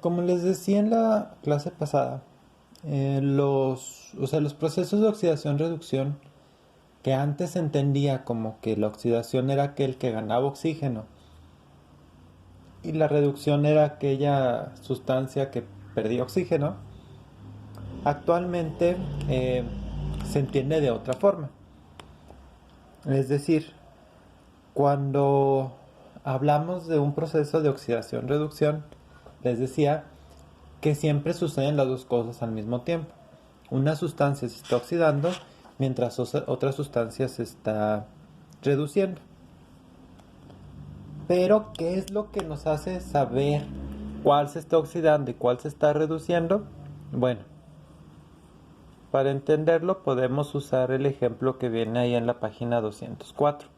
Como les decía en la clase pasada, los procesos de oxidación-reducción que antes se entendía como que la oxidación era aquel que ganaba oxígeno y la reducción era aquella sustancia que perdía oxígeno, actualmente se entiende de otra forma. Es decir, cuando hablamos de un proceso de oxidación-reducción, les decía que siempre suceden las dos cosas al mismo tiempo. Una sustancia se está oxidando mientras otra sustancia se está reduciendo. Pero, ¿qué es lo que nos hace saber cuál se está oxidando y cuál se está reduciendo? Bueno, para entenderlo podemos usar el ejemplo que viene ahí en la página 204.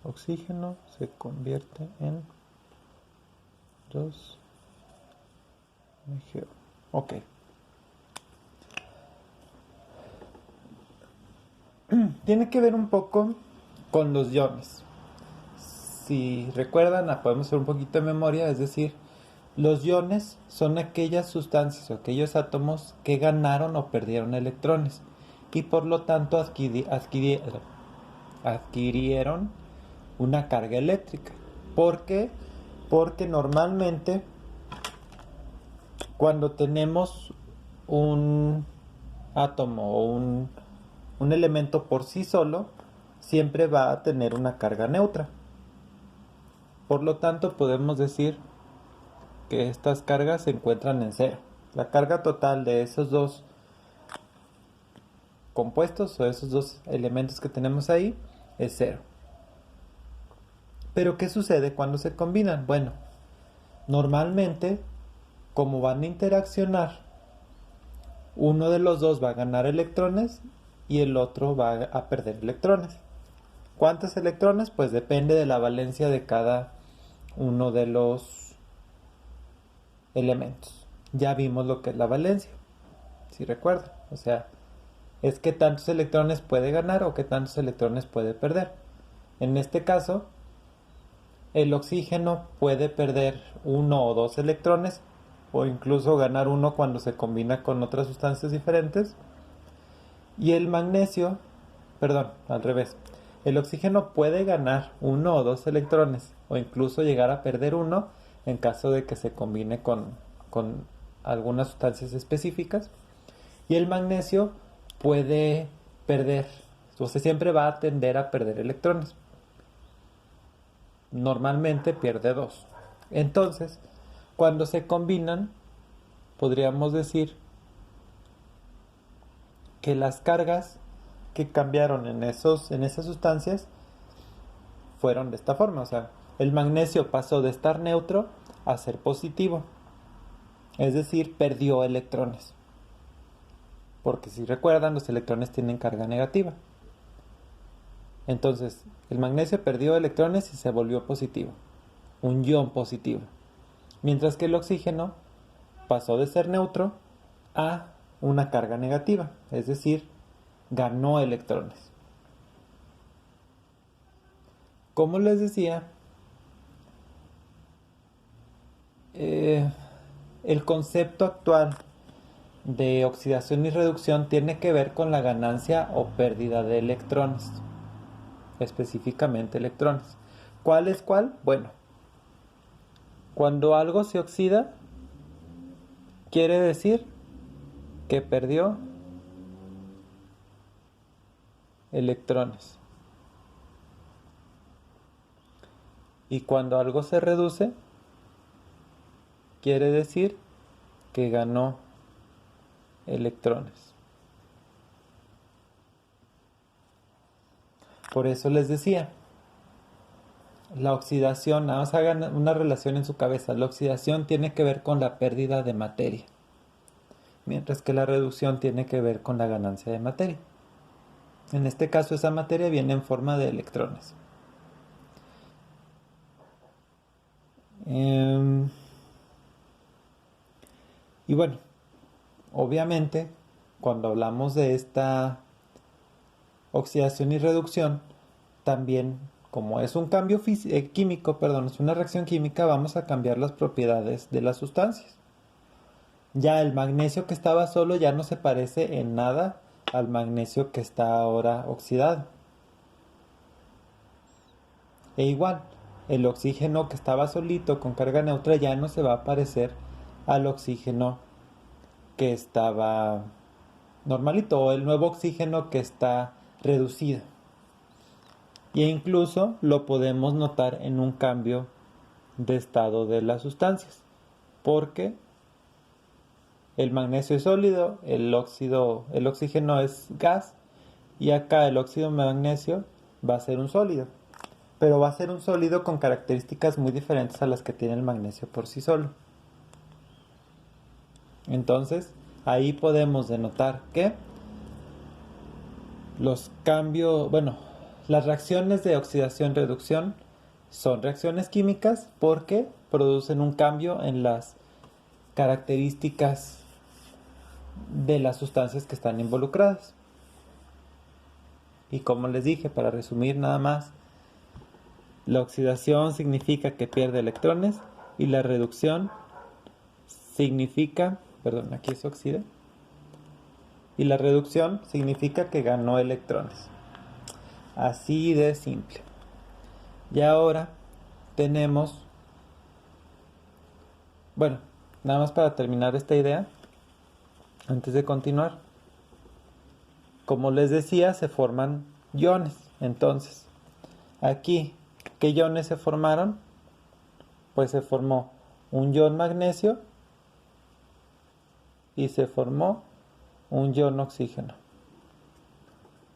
Oxígeno se convierte en 2MgO. Ok. Tiene que ver un poco con los iones. Si recuerdan, podemos hacer un poquito de memoria, es decir, los iones son aquellas sustancias o aquellos átomos que ganaron o perdieron electrones y por lo tanto adquirieron una carga eléctrica. ¿Por qué? Porque normalmente cuando tenemos un átomo o un elemento por sí solo, siempre va a tener una carga neutra. Por lo tanto, podemos decir que estas cargas se encuentran en cero. La carga total de esos dos compuestos o esos dos elementos que tenemos ahí es cero. Pero ¿qué sucede cuando se combinan? Bueno, normalmente, como van a interaccionar, uno de los dos va a ganar electrones y el otro va a perder electrones. ¿Cuántos electrones? Pues depende de la valencia de cada uno de los elementos. Ya vimos lo que es la valencia, si recuerdan. O sea, es que tantos electrones puede ganar o que tantos electrones puede perder. En este caso, el oxígeno puede perder uno o dos electrones o incluso ganar uno cuando se combina con otras sustancias diferentes. Y el magnesio, perdón, al revés. El oxígeno puede ganar uno o dos electrones o incluso llegar a perder uno en caso de que se combine con algunas sustancias específicas. Y el magnesio puede perder, o sea, siempre va a tender a perder electrones. Normalmente pierde dos. Entonces, cuando se combinan, podríamos decir que las cargas que cambiaron en esas sustancias fueron de esta forma. O sea, el magnesio pasó de estar neutro a ser positivo. Es decir, perdió electrones. Porque si recuerdan, los electrones tienen carga negativa. Entonces, el magnesio perdió electrones y se volvió positivo. Un ion positivo. Mientras que el oxígeno pasó de ser neutro a una carga negativa. Es decir, ganó electrones. Como les decía, el concepto actual de oxidación y reducción tiene que ver con la ganancia o pérdida de electrones, específicamente electrones. ¿Cuál es cuál? Bueno, cuando algo se oxida, quiere decir que perdió electrones. Y cuando algo se reduce, quiere decir que ganó electrones. Por eso les decía, la oxidación, nada más hagan una relación en su cabeza, la oxidación tiene que ver con la pérdida de materia, mientras que la reducción tiene que ver con la ganancia de materia. En este caso esa materia viene en forma de electrones. Y bueno, obviamente, cuando hablamos de esta oxidación y reducción, también como es un cambio químico, perdón, es una reacción química, vamos a cambiar las propiedades de las sustancias. Ya el magnesio que estaba solo ya no se parece en nada al magnesio que está ahora oxidado. E igual, el oxígeno que estaba solito con carga neutra ya no se va a parecer al oxígeno que estaba normalito o el nuevo oxígeno que está reducido. E incluso lo podemos notar en un cambio de estado de las sustancias, porque el magnesio es sólido, el oxígeno es gas, y acá el óxido de magnesio va a ser un sólido, pero va a ser un sólido con características muy diferentes a las que tiene el magnesio por sí solo. Entonces, ahí podemos denotar que los cambios, las reacciones de oxidación-reducción son reacciones químicas porque producen un cambio en las características de las sustancias que están involucradas. Y como les dije, para resumir nada más, la oxidación significa que pierde electrones y la reducción significa, aquí es oxida, y la reducción significa que ganó electrones. Así de simple. Y ahora tenemos, nada más para terminar esta idea, antes de continuar, como les decía, se forman iones. Entonces, aquí, ¿qué iones se formaron? Pues se formó un ion magnesio y se formó un ion oxígeno.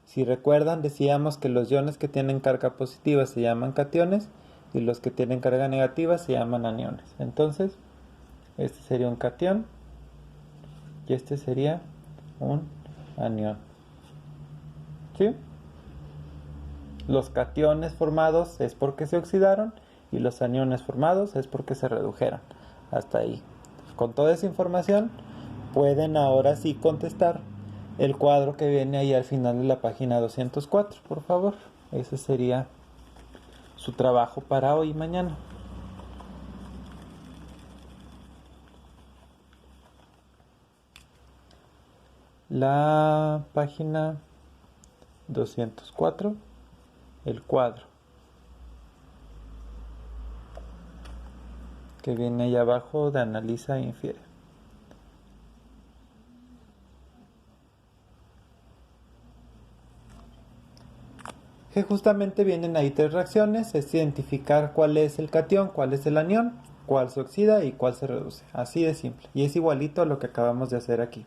Si recuerdan, decíamos que los iones que tienen carga positiva se llaman cationes y los que tienen carga negativa se llaman aniones. Entonces, este sería un catión y este sería un anión. ¿Sí? Los cationes formados es porque se oxidaron y los aniones formados es porque se redujeron. Hasta ahí. Con toda esa información pueden ahora sí contestar el cuadro que viene ahí al final de la página 204, por favor. Ese sería su trabajo para hoy y mañana. La página 204, el cuadro que viene ahí abajo de analiza e infiere. Que justamente vienen ahí tres reacciones, es identificar cuál es el catión, cuál es el anión, cuál se oxida y cuál se reduce. Así de simple. Y es igualito a lo que acabamos de hacer aquí.